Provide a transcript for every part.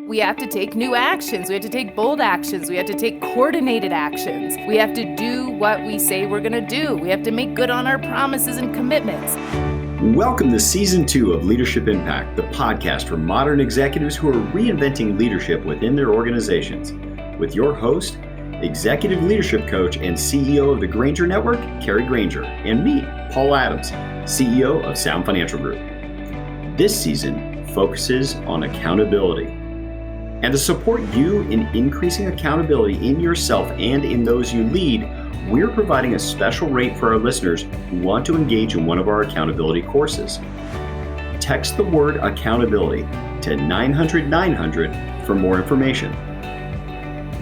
We have to take new actions. We have to take bold actions. We have to take coordinated actions. We have to do what we say we're going to do. We have to make good on our promises and commitments. Welcome to Season 2 of Leadership Impact, the podcast for modern executives who are reinventing leadership within their organizations. With your host, Executive Leadership Coach and CEO of the Granger Network, Kari Granger, and me, Paul Adams, CEO of Sound Financial Group. This season focuses on accountability. And to support you in increasing accountability in yourself and in those you lead, we're providing a special rate for our listeners who want to engage in one of our accountability courses. Text the word accountability to 900-900 for more information.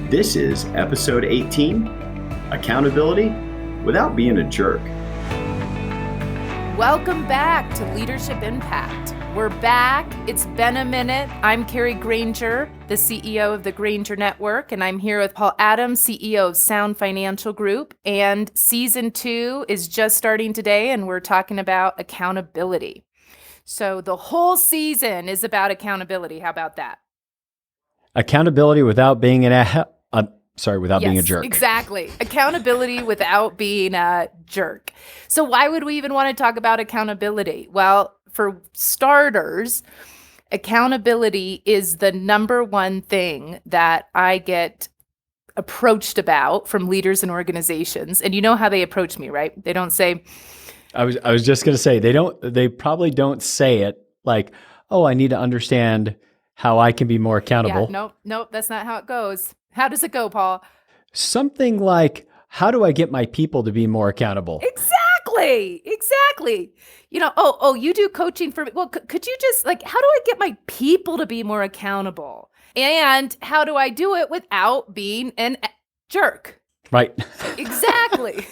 This is episode 18, Accountability Without Being a Jerk. Welcome back to Leadership Impact. We're back. It's been a minute. I'm Kari Granger, the CEO of the Granger Network, and I'm here with Paul Adams, CEO of Sound Financial Group. And season 2 is just starting today, and we're talking about accountability. So the whole season is about accountability. How about that? Accountability without being being a jerk. Exactly. Accountability without being a jerk. So why would we even want to talk about accountability? Well, for starters, accountability is the number one thing that I get approached about from leaders and organizations. And you know how they approach me, right? They don't say, I was just going to say, they probably don't say it like, oh, I need to understand how I can be more accountable. Yeah, nope, that's not how it goes. How does it go, Paul? Something like, how do I get my people to be more accountable? Exactly. You know, you do coaching for me. Well, could you just how do I get my people to be more accountable? And how do I do it without being a jerk? Right. Exactly.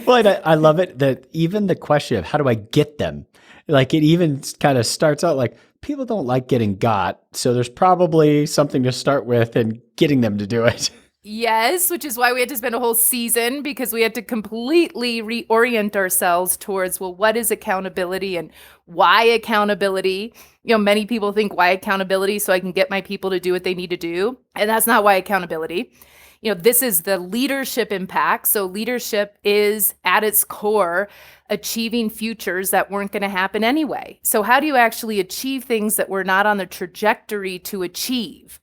Well, I love it that even the question of how do I get them, it even kind of starts out like, people don't like getting got, so there's probably something to start with and getting them to do it. Yes, which is why we had to spend a whole season, because we had to completely reorient ourselves towards, well, what is accountability and why accountability? You know, many people think, why accountability? So I can get my people to do what they need to do. And that's not why accountability. You know, this is the leadership impact. So leadership is at its core achieving futures that weren't going to happen anyway. So how do you actually achieve things that we're not on the trajectory to achieve?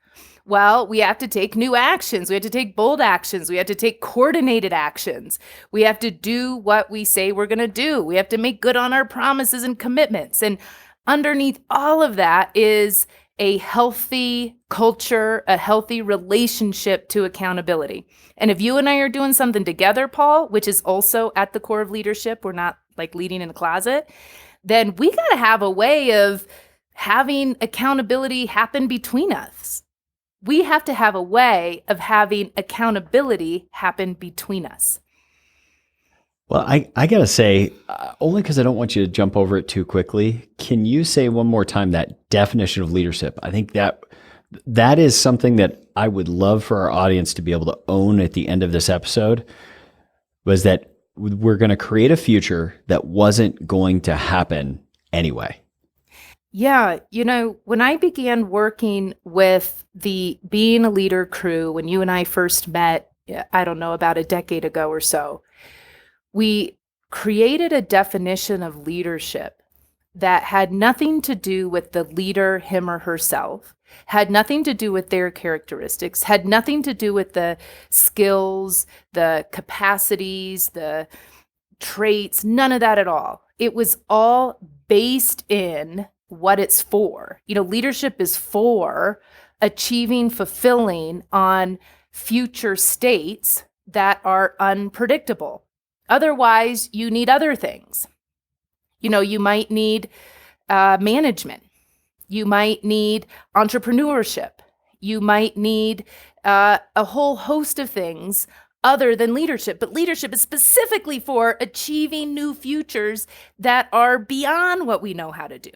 Well, we have to take new actions. We have to take bold actions. We have to take coordinated actions. We have to do what we say we're going to do. We have to make good on our promises and commitments. And underneath all of that is a healthy culture, a healthy relationship to accountability. And if you and I are doing something together, Paul, which is also at the core of leadership, we're not like leading in the closet, then we got to have a way of having accountability happen between us. We have to have a way of having accountability happen between us. Well, I got to say, only because I don't want you to jump over it too quickly, can you say one more time that definition of leadership? I think that is something that I would love for our audience to be able to own at the end of this episode, was that we're going to create a future that wasn't going to happen anyway. Yeah, you know, when I began working with the Being a Leader crew, when you and I first met, I don't know, about a decade ago or so, we created a definition of leadership that had nothing to do with the leader, him or herself, had nothing to do with their characteristics, had nothing to do with the skills, the capacities, the traits, none of that at all. It was all based in what it's for. You know, leadership is for achieving, fulfilling on future states that are unpredictable. Otherwise, you need other things. You know, you might need management. You might need entrepreneurship. You might need a whole host of things other than leadership. But leadership is specifically for achieving new futures that are beyond what we know how to do.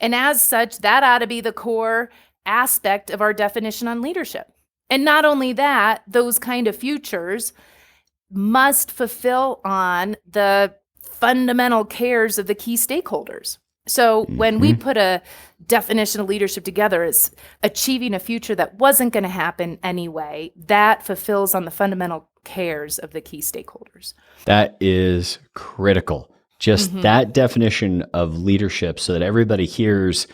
And as such, that ought to be the core aspect of our definition on leadership. And not only that, those kind of futures must fulfill on the fundamental cares of the key stakeholders. So when we put a definition of leadership together, it's achieving a future that wasn't going to happen anyway. That fulfills on the fundamental cares of the key stakeholders. That is critical. Just that definition of leadership so that everybody hears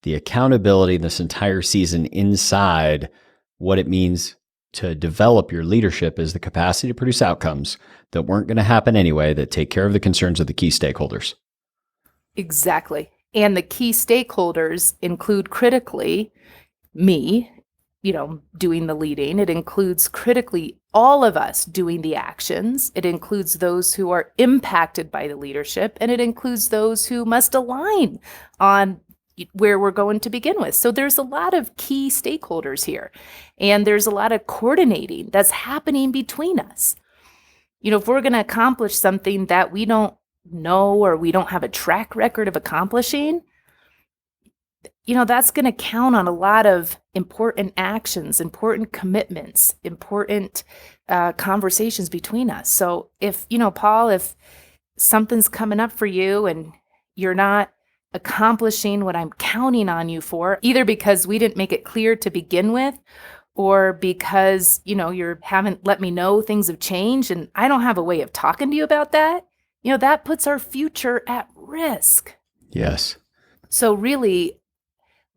the accountability in this entire season inside what it means to develop your leadership is the capacity to produce outcomes that weren't going to happen anyway, that take care of the concerns of the key stakeholders. Exactly. And the key stakeholders include critically me, doing the leading. It includes critically all of us doing the actions. It includes those who are impacted by the leadership, and it includes those who must align on where we're going to begin with. So there's a lot of key stakeholders here, and there's a lot of coordinating that's happening between us. If we're going to accomplish something that we don't know or we don't have a track record of accomplishing, that's going to count on a lot of important actions, important commitments, important conversations between us. So if, Paul, if something's coming up for you and you're not accomplishing what I'm counting on you for, either because we didn't make it clear to begin with, or because, you haven't let me know things have changed and I don't have a way of talking to you about that, that puts our future at risk. Yes. So really,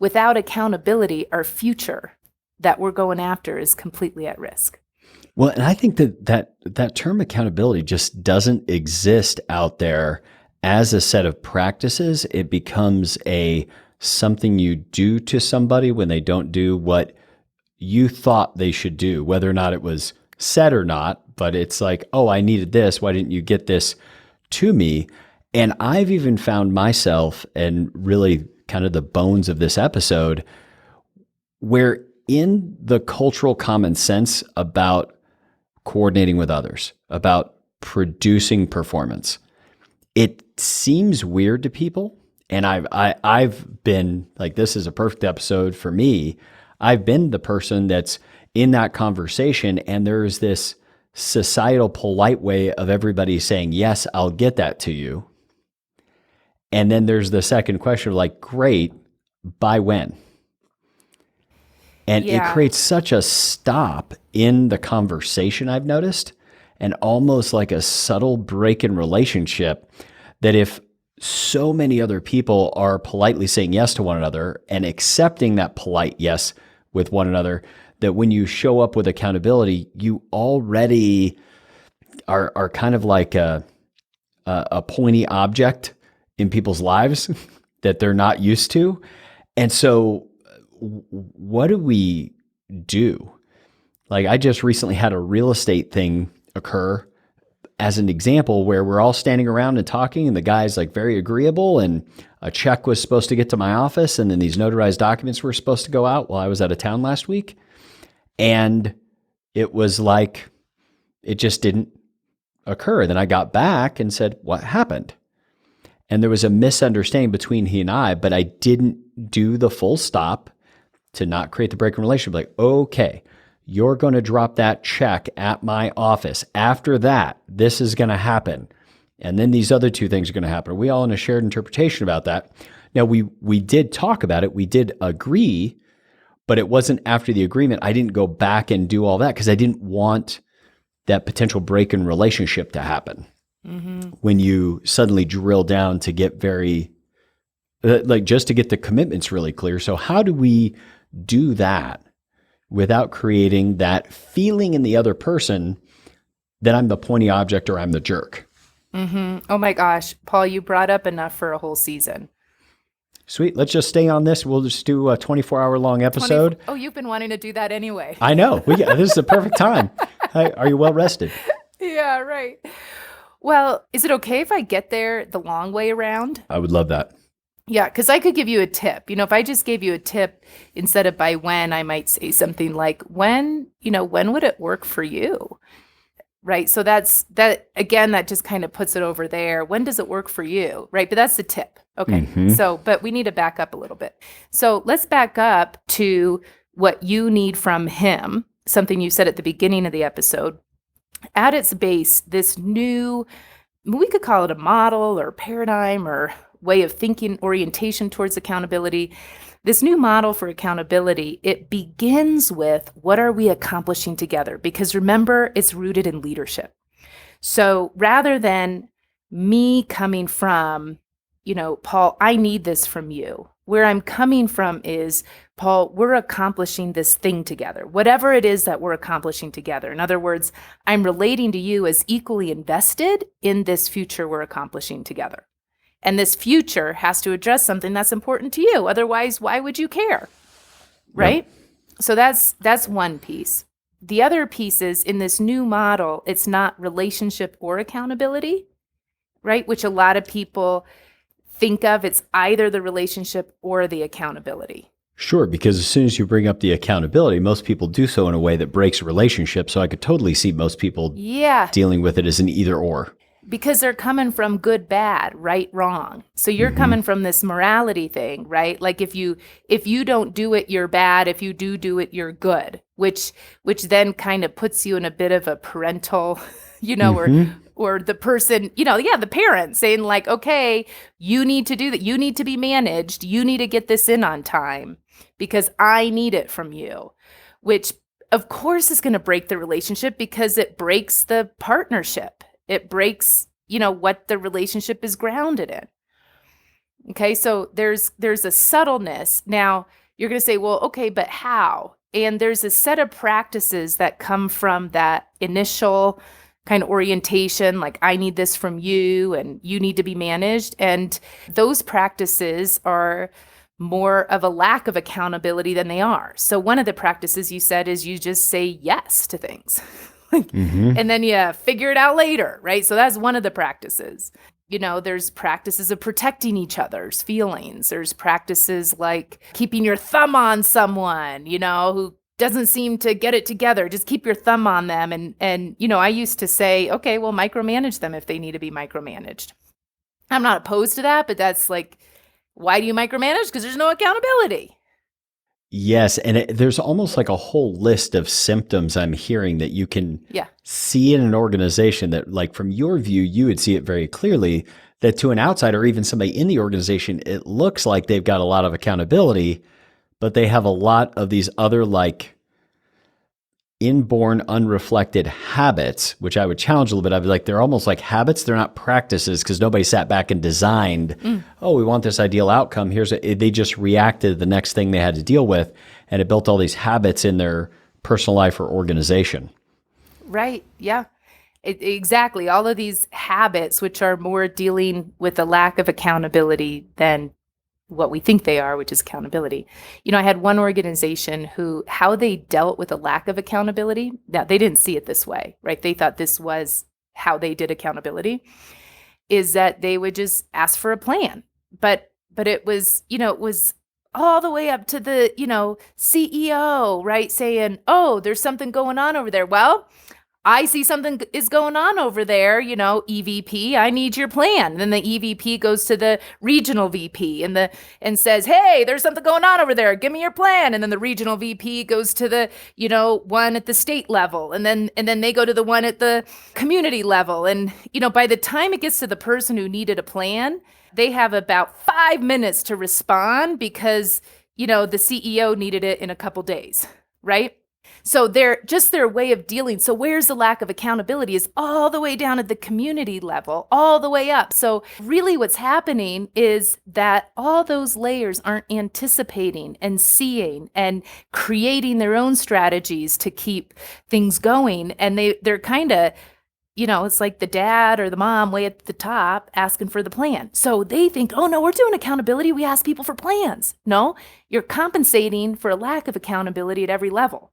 without accountability, our future that we're going after is completely at risk. Well, and I think that term accountability just doesn't exist out there as a set of practices. It becomes something you do to somebody when they don't do what you thought they should do, whether or not it was said or not. But it's like, oh, I needed this. Why didn't you get this to me? And I've even found myself, and really kind of the bones of this episode, where in the cultural common sense about coordinating with others, about producing performance, it seems weird to people. And I've been like, this is a perfect episode for me. I've been the person that's in that conversation, and there's this societal polite way of everybody saying, yes, I'll get that to you. And then there's the second question of like, great, by when? And it creates such a stop in the conversation, I've noticed, and almost like a subtle break in relationship, that if so many other people are politely saying yes to one another and accepting that polite yes with one another, that when you show up with accountability, you already are kind of like a pointy object in people's lives that they're not used to. And so what do we do? Like, I just recently had a real estate thing occur as an example where we're all standing around and talking, and the guy's like very agreeable, and a check was supposed to get to my office, and then these notarized documents were supposed to go out while I was out of town last week. And it was like, it just didn't occur. Then I got back and said, what happened? And there was a misunderstanding between he and I, but I didn't do the full stop to not create the break in relationship. Like, okay, you're going to drop that check at my office. After that, this is going to happen. And then these other two things are going to happen. Are we all in a shared interpretation about that? Now, we did talk about it. We did agree, but it wasn't after the agreement. I didn't go back and do all that because I didn't want that potential break in relationship to happen. Mm-hmm. When you suddenly drill down to get very, just to get the commitments really clear. So how do we do that without creating that feeling in the other person that I'm the pointy object or I'm the jerk? Mm-hmm. Oh my gosh, Paul, you brought up enough for a whole season. Sweet. Let's just stay on this. We'll just do a 24-hour long episode. Oh, you've been wanting to do that anyway. I know. This is the perfect time. Hey, are you well rested? Yeah, right. Well, is it okay if I get there the long way around? I would love that. Yeah, because I could give you a tip. If I just gave you a tip instead of by when, I might say something like, when would it work for you? Right. So that just kind of puts it over there. When does it work for you? Right. But that's the tip. Okay. Mm-hmm. So, but we need to back up a little bit. So let's back up to what you need from him, something you said at the beginning of the episode. At its base, this new, we could call it a model or paradigm or way of thinking, orientation towards accountability. This new model for accountability, it begins with what are we accomplishing together? Because remember, it's rooted in leadership. So rather than me coming from, Paul, I need this from you. Where I'm coming from is, Paul, we're accomplishing this thing together, whatever it is that we're accomplishing together. In other words, I'm relating to you as equally invested in this future we're accomplishing together. And this future has to address something that's important to you. Otherwise, why would you care? Right? Yep. So that's one piece. The other piece is in this new model, it's not relationship or accountability, right? Which a lot of people think of. It's either the relationship or the accountability. Sure, because as soon as you bring up the accountability, most people do so in a way that breaks a relationship. So I could totally see most people dealing with it as an either or. Because they're coming from good, bad, right, wrong. So you're coming from this morality thing, right? Like if you don't do it, you're bad. If you do it, you're good. Which then kind of puts you in a bit of a parental, or the person, the parent saying like, okay, you need to do that. You need to be managed. You need to get this in on time because I need it from you, which of course is going to break the relationship because it breaks the partnership. It breaks, what the relationship is grounded in. Okay, so there's a subtleness. Now, you're going to say, well, okay, but how? And there's a set of practices that come from that initial kind of orientation, like I need this from you and you need to be managed. And those practices are more of a lack of accountability than they are. So one of the practices you said is you just say yes to things. And then you figure it out later, right? So that's one of the practices. There's practices of protecting each other's feelings. There's practices like keeping your thumb on someone, who doesn't seem to get it together. Just keep your thumb on them. And I used to say, okay, well, micromanage them if they need to be micromanaged. I'm not opposed to that, but that's like, why do you micromanage? Because there's no accountability. Yes, and there's almost like a whole list of symptoms I'm hearing that you can see in an organization that, like, from your view, you would see it very clearly that to an outsider or even somebody in the organization, it looks like they've got a lot of accountability, but they have a lot of these other like inborn, unreflected habits, which I would challenge a little bit. I'd be like, they're almost like habits. They're not practices because nobody sat back and designed, oh, we want this ideal outcome. They just reacted to the next thing they had to deal with. And it built all these habits in their personal life or organization. Right. Yeah, exactly. All of these habits, which are more dealing with a lack of accountability than what we think they are, which is accountability. I had one organization how they dealt with a lack of accountability. Now, they didn't see it this way, right? They thought this was how they did accountability, is that they would just ask for a plan. But it was, it was all the way up to the, CEO, right? Saying, oh, there's something going on over there. Well, I see something is going on over there, EVP, I need your plan. And then the EVP goes to the regional VP and says, hey, there's something going on over there. Give me your plan. And then the regional VP goes to the, one at the state level. And then they go to the one at the community level. And, by the time it gets to the person who needed a plan, they have about 5 minutes to respond because, the CEO needed it in a couple days, right? So their way of dealing. So where's the lack of accountability is all the way down at the community level, all the way up. So really what's happening is that all those layers aren't anticipating and seeing and creating their own strategies to keep things going. And they're kind of, it's like the dad or the mom way at the top asking for the plan. So they think, oh no, we're doing accountability. We ask people for plans. No, you're compensating for a lack of accountability at every level.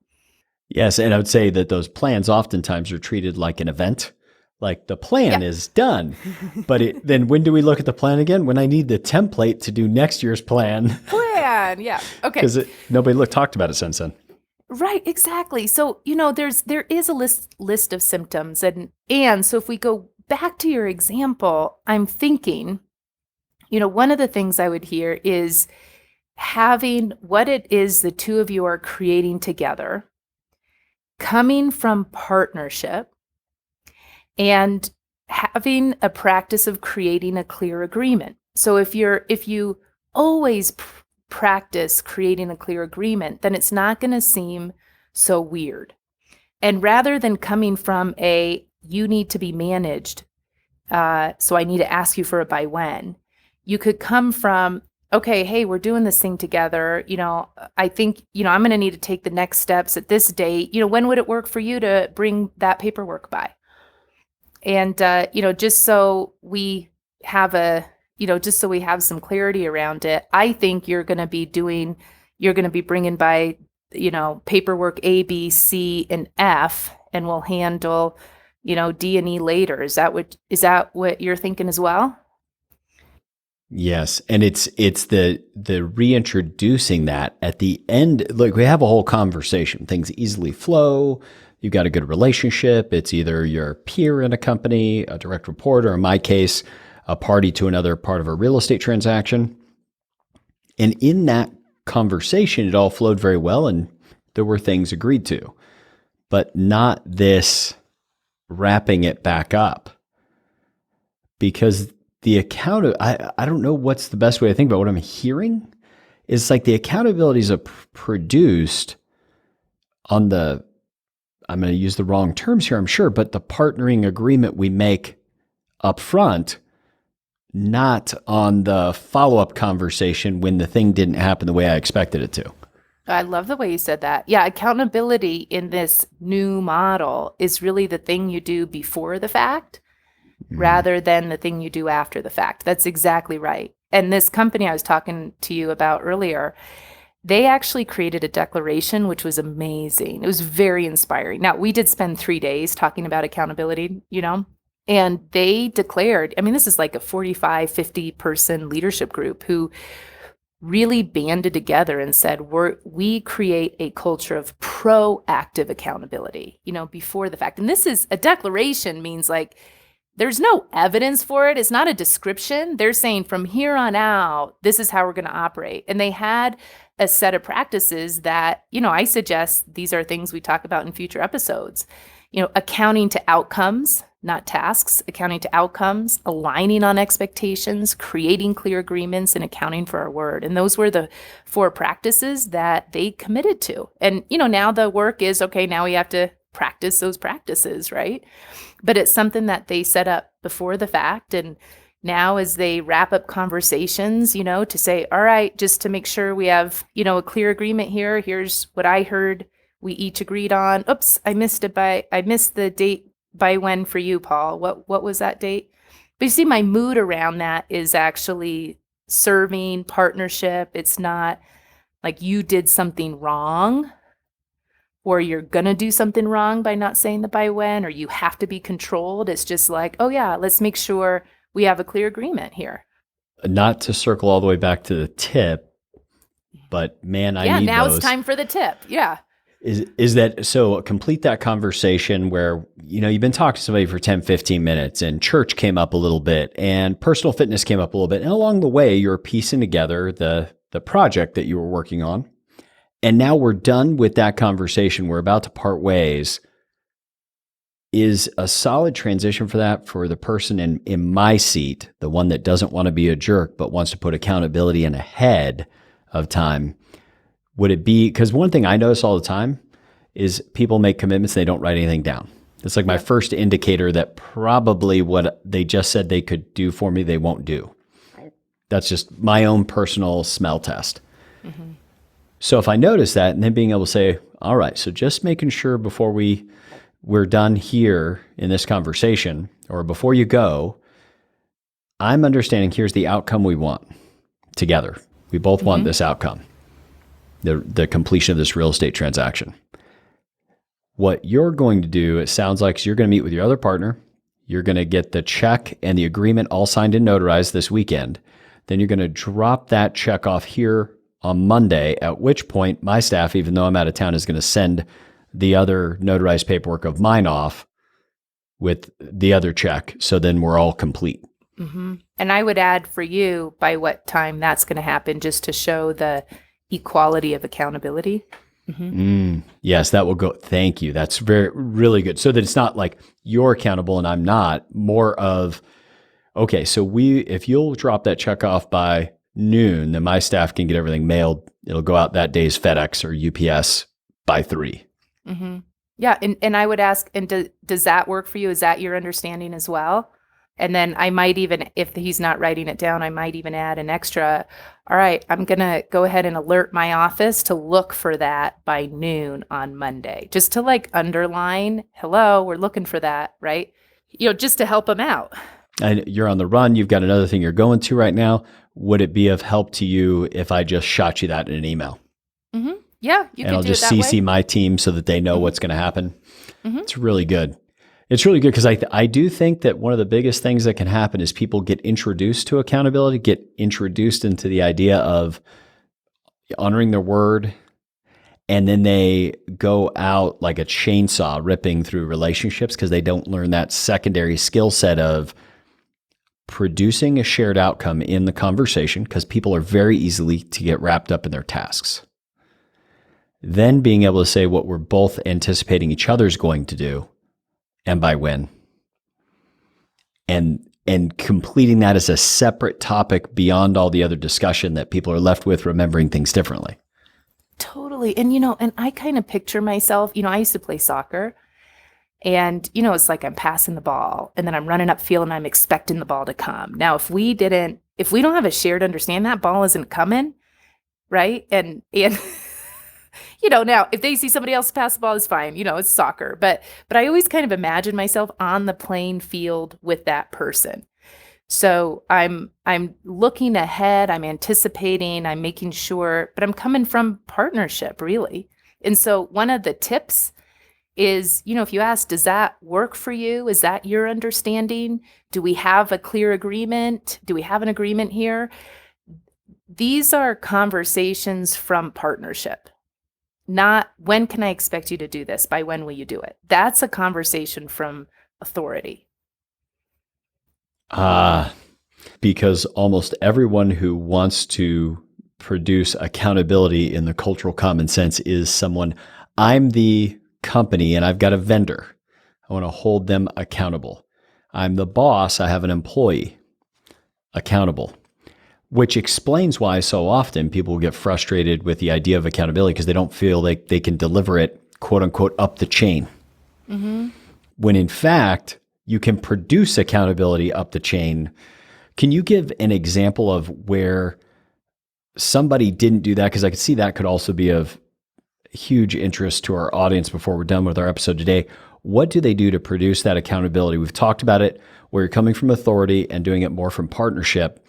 Yes, and I would say that those plans oftentimes are treated like an event. Like the plan is done, but then when do we look at the plan again? When I need the template to do next year's plan. Yeah. Okay. Because nobody talked about it since then. Right, exactly. So, there is a list of symptoms. And so if we go back to your example, I'm thinking, one of the things I would hear is having what it is the two of you are creating together, coming from partnership, and having a practice of creating a clear agreement. So if you always practice creating a clear agreement, then it's not going to seem so weird. And rather than coming from you need to be managed, so I need to ask you for a by when, you could come from, okay, hey, we're doing this thing together. I think, I'm going to need to take the next steps at this date. When would it work for you to bring that paperwork by? And, just so we have some clarity around it, I think you're going to be bringing by, paperwork A, B, C, and F, and we'll handle, D and E later. Is that what you're thinking as well? Yes, and it's the reintroducing that at the end. Like, we have a whole conversation, things easily flow. You've got a good relationship. It's either your peer in a company, a direct report, or in my case, a party to another part of a real estate transaction. And in that conversation, it all flowed very well, and there were things agreed to, but not this wrapping it back up. Because the I don't know what's the best way to think about what I'm hearing. Is like the accountabilities are produced on I'm going to use the wrong terms here, I'm sure, but the partnering agreement we make up front, not on the follow-up conversation when the thing didn't happen the way I expected it to. I love the way you said that. Yeah, accountability in this new model is really the thing you do before the fact rather than the thing you do after the fact. That's exactly right. And this company I was talking to you about earlier, they actually created a declaration, which was amazing. It was very inspiring. Now, we did spend 3 days talking about accountability, and they declared, this is like a 45, 50 person leadership group who really banded together and said, we create a culture of proactive accountability, before the fact. And this is a declaration, means like, there's no evidence for it. It's not a description. They're saying from here on out, this is how we're going to operate. And they had a set of practices that, I suggest these are things we talk about in future episodes. Accounting to outcomes, not tasks, accounting to outcomes, aligning on expectations, creating clear agreements, and accounting for our word. And those were the 4 practices that they committed to. And, now the work is, okay, now we have to practice those practices, right? But it's something that they set up before the fact. And now as they wrap up conversations, to say, all right, just to make sure we have, a clear agreement here. Here's what I heard we each agreed on. Oops, I missed the date by when for you, Paul. What was that date? But you see, my mood around that is actually serving, partnership. It's not like you did something wrong, or you're going to do something wrong by not saying the by when, or you have to be controlled. It's just like, oh yeah, let's make sure we have a clear agreement here. Not to circle all the way back to the tip, but man, I need now those. It's time for the tip. Yeah. Is that so? Complete that conversation where, you've been talking to somebody for 10, 15 minutes and church came up a little bit and personal fitness came up a little bit. And along the way, you're piecing together the project that you were working on. And now we're done with that conversation. We're about to part ways. Is a solid transition for that for the person in my seat, the one that doesn't want to be a jerk, but wants to put accountability in ahead of time. Would it be, because one thing I notice all the time is people make commitments, they don't write anything down. It's like my first indicator that probably what they just said they could do for me, they won't do. Right. That's just my own personal smell test. Mm-hmm. So if I notice that, and then being able to say, all right, so just making sure before we're done here in this conversation, or before you go, I'm understanding here's the outcome we want together. We both want this outcome, the completion of this real estate transaction. What you're going to do, it sounds like, is you're going to meet with your other partner. You're going to get the check and the agreement all signed and notarized this weekend. Then you're going to drop that check off here on Monday, at which point my staff, even though I'm out of town, is going to send the other notarized paperwork of mine off with the other check. So then we're all complete. Mm-hmm. And I would add for you by what time that's going to happen, just to show the equality of accountability. Mm-hmm. Yes, that will go. Thank you. That's really good. So that it's not like you're accountable and I'm not, more of, okay, so if you'll drop that check off by noon, then my staff can get everything mailed. It'll go out that day's FedEx or UPS by 3. Mm-hmm. Yeah. And I would ask, and does that work for you? Is that your understanding as well? And then I might even, if he's not writing it down, I might even add an extra, all right, I'm going to go ahead and alert my office to look for that by noon on Monday, just to like underline, hello, we're looking for that, right? Just to help them out. And you're on the run. You've got another thing you're going to right now. Would it be of help to you if I just shot you that in an email? Mm-hmm. Yeah, you and could I'll do just it that CC way. my team so that they know Mm-hmm. what's going to happen. Mm-hmm. It's really good. It's really good because I do think that one of the biggest things that can happen is people get introduced to accountability, get introduced into the idea of honoring their word, and then they go out like a chainsaw ripping through relationships because they don't learn that secondary skill set of producing a shared outcome in the conversation, because people are very easily to get wrapped up in their tasks. Then being able to say what we're both anticipating each other's going to do and by when. And completing that as a separate topic beyond all the other discussion that people are left with remembering things differently. Totally. And, and I kind of picture myself, I used to play soccer. And, it's like I'm passing the ball and then I'm running upfield and I'm expecting the ball to come. Now, if we don't have a shared understanding, that ball isn't coming, right? And now if they see somebody else pass the ball, it's fine. It's soccer. But I always kind of imagine myself on the playing field with that person. So I'm looking ahead, I'm anticipating, I'm making sure, but I'm coming from partnership, really. And so one of the tips is, if you ask, does that work for you? Is that your understanding? Do we have a clear agreement? Do we have an agreement here? These are conversations from partnership, not when can I expect you to do this? By when will you do it? That's a conversation from authority. Because almost everyone who wants to produce accountability in the cultural common sense is someone, I'm the company and I've got a vendor. I want to hold them accountable. I'm the boss. I have an employee accountable, which explains why so often people get frustrated with the idea of accountability because they don't feel like they can deliver it, quote unquote, up the chain. Mm-hmm. When in fact, you can produce accountability up the chain. Can you give an example of where somebody didn't do that? Because I could see that could also be of huge interest to our audience before we're done with our episode today. What do they do to produce that accountability? We've talked about it where you're coming from authority and doing it more from partnership.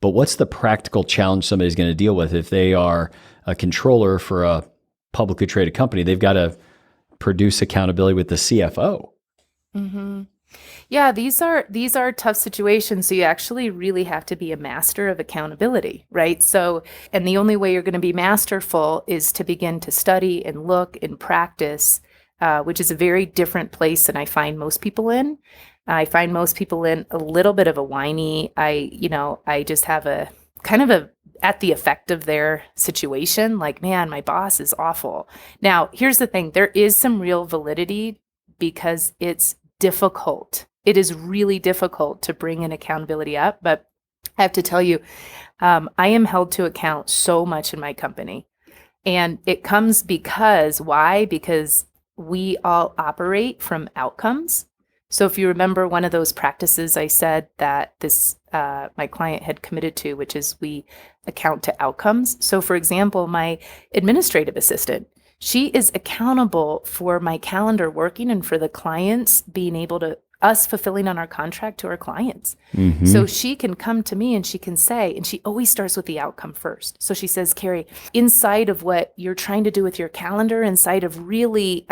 But what's the practical challenge somebody's going to deal with if they are a controller for a publicly traded company? They've got to produce accountability with the CFO. Mm-hmm. Yeah, these are tough situations. So you actually really have to be a master of accountability, right? So, and the only way you're going to be masterful is to begin to study and look and practice, which is a very different place than I find most people in. I find most people in a little bit of a whiny. I just have a kind of at the effect of their situation, like, man, my boss is awful. Now, here's the thing. There is some real validity because it's difficult. It is really difficult to bring in accountability up, but I have to tell you, I am held to account so much in my company. And it comes why? Because we all operate from outcomes. So if you remember one of those practices I said that my client had committed to, which is we account to outcomes. So for example, my administrative assistant, she is accountable for my calendar working and for the clients being able to, us fulfilling on our contract to our clients. Mm-hmm. So she can come to me and she can say, and she always starts with the outcome first. So she says, Kari, inside of what you're trying to do with your calendar, inside of really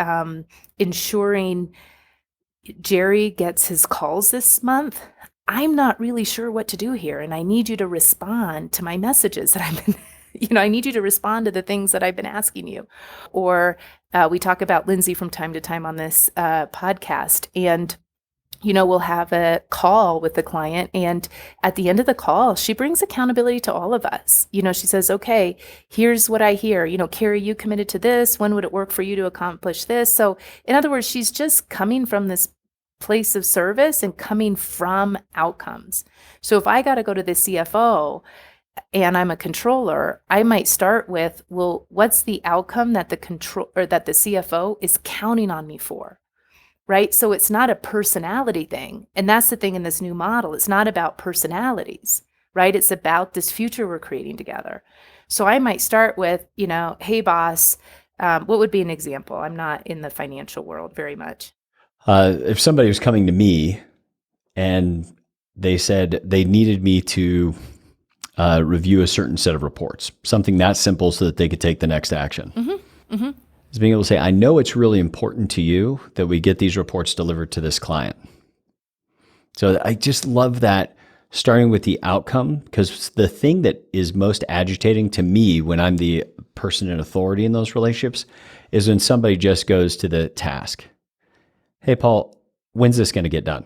ensuring Jerry gets his calls this month, I'm not really sure what to do here. And I need you to respond to my messages that I've been I need you to respond to the things that I've been asking you. Or we talk about Lindsay from time to time on this podcast. And, we'll have a call with the client. And at the end of the call, she brings accountability to all of us. She says, okay, here's what I hear. Kari, you committed to this. When would it work for you to accomplish this? So in other words, she's just coming from this place of service and coming from outcomes. So if I got to go to the CFO and I'm a controller, I might start with, well, what's the outcome that the CFO is counting on me for? Right? So it's not a personality thing. And that's the thing in this new model. It's not about personalities, right? It's about this future we're creating together. So I might start with, hey, boss, what would be an example? I'm not in the financial world very much. If somebody was coming to me and they said they needed me to review a certain set of reports, something that simple so that they could take the next action. Is being able to say, I know it's really important to you that we get these reports delivered to this client. So I just love that, starting with the outcome, because the thing that is most agitating to me when I'm the person in authority in those relationships is when somebody just goes to the task. Hey, Paul, when's this going to get done?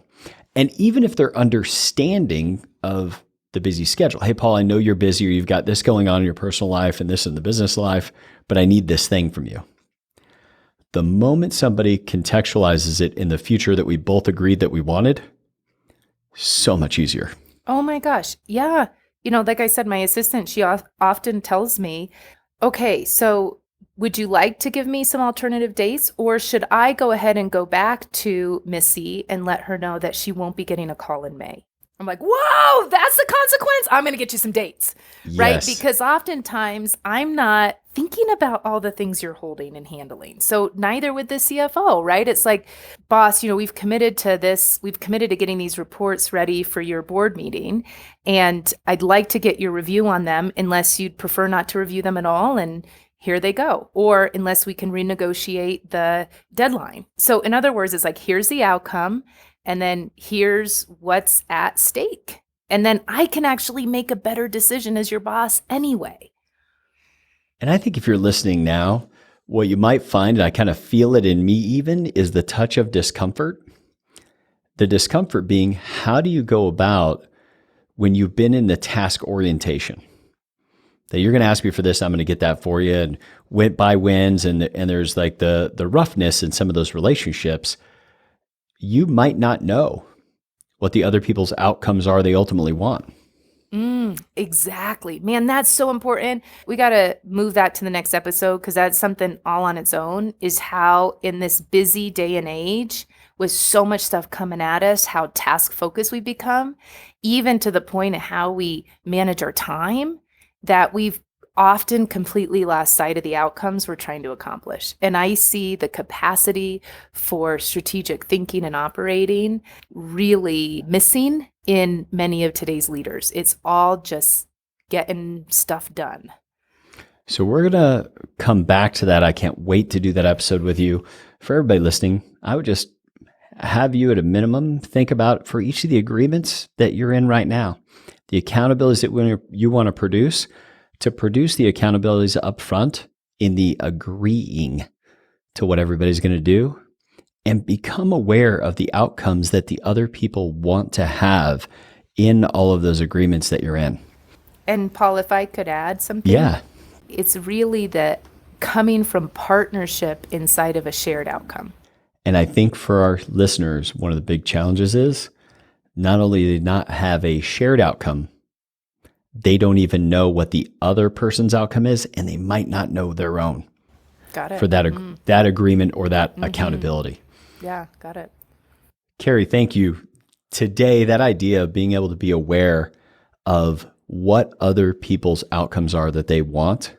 And even if they're understanding of the busy schedule, hey, Paul, I know you're busy or you've got this going on in your personal life and this in the business life, but I need this thing from you. The moment somebody contextualizes it in the future that we both agreed that we wanted, so much easier. Oh my gosh. Yeah. Like I said, my assistant, she often tells me, okay, so would you like to give me some alternative dates, or should I go ahead and go back to Missy and let her know that she won't be getting a call in May? I'm like, whoa, that's the consequence. I'm going to get you some dates, right? Yes. Because oftentimes I'm not thinking about all the things you're holding and handling. So neither would the CFO, right? It's like, boss, we've committed to this. We've committed to getting these reports ready for your board meeting. And I'd like to get your review on them unless you'd prefer not to review them at all. And here they go. Or unless we can renegotiate the deadline. So in other words, it's like, here's the outcome. And then here's what's at stake. And then I can actually make a better decision as your boss anyway. And I think if you're listening now, what you might find, and I kind of feel it in me even, is the touch of discomfort. The discomfort being, how do you go about when you've been in the task orientation? That you're going to ask me for this, I'm going to get that for you, and by wins, and there's like the roughness in some of those relationships. You might not know what the other people's outcomes are they ultimately want. Exactly. Man, that's so important. We got to move that to the next episode, because that's something all on its own, is how in this busy day and age with so much stuff coming at us, how task focused we become, even to the point of how we manage our time, that we've often completely lost sight of the outcomes we're trying to accomplish. And I see the capacity for strategic thinking and operating really missing in many of today's leaders. It's all just getting stuff done. So we're going to come back to that. I can't wait to do that episode with you. For everybody listening, I would just have you at a minimum think about, for each of the agreements that you're in right now, the accountabilities that you want to produce the accountabilities up front in the agreeing to what everybody's going to do, and become aware of the outcomes that the other people want to have in all of those agreements that you're in. And Paul, if I could add something. Yeah. It's really the coming from partnership inside of a shared outcome. And I think for our listeners, one of the big challenges is not only do they not have a shared outcome, they don't even know what the other person's outcome is, and they might not know their own. Got it. For that that agreement or that accountability. Yeah, got it. Kari, thank you. Today, that idea of being able to be aware of what other people's outcomes are that they want,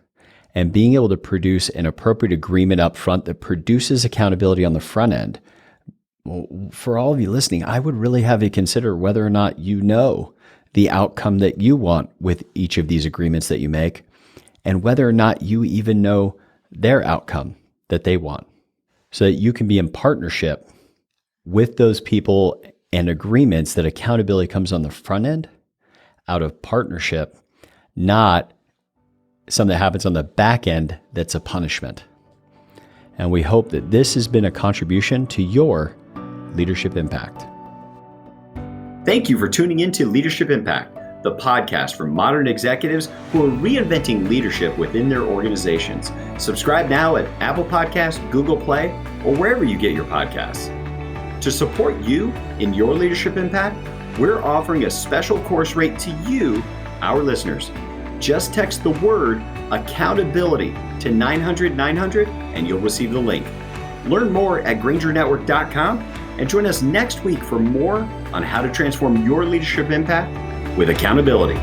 and being able to produce an appropriate agreement up front that produces accountability on the front end. For all of you listening, I would really have you consider whether or not you know the outcome that you want with each of these agreements that you make, and whether or not you even know their outcome that they want, so that you can be in partnership with those people and agreements that accountability comes on the front end out of partnership, not something that happens on the back end that's a punishment. And we hope that this has been a contribution to your leadership impact. Thank you for tuning in to Leadership Impact, the podcast for modern executives who are reinventing leadership within their organizations. Subscribe now at Apple Podcasts, Google Play, or wherever you get your podcasts. To support you in your leadership impact, we're offering a special course rate to you, our listeners. Just text the word accountability to 900-900 and you'll receive the link. Learn more at grangerNetwork.com and join us next week for more on how to transform your leadership impact with accountability.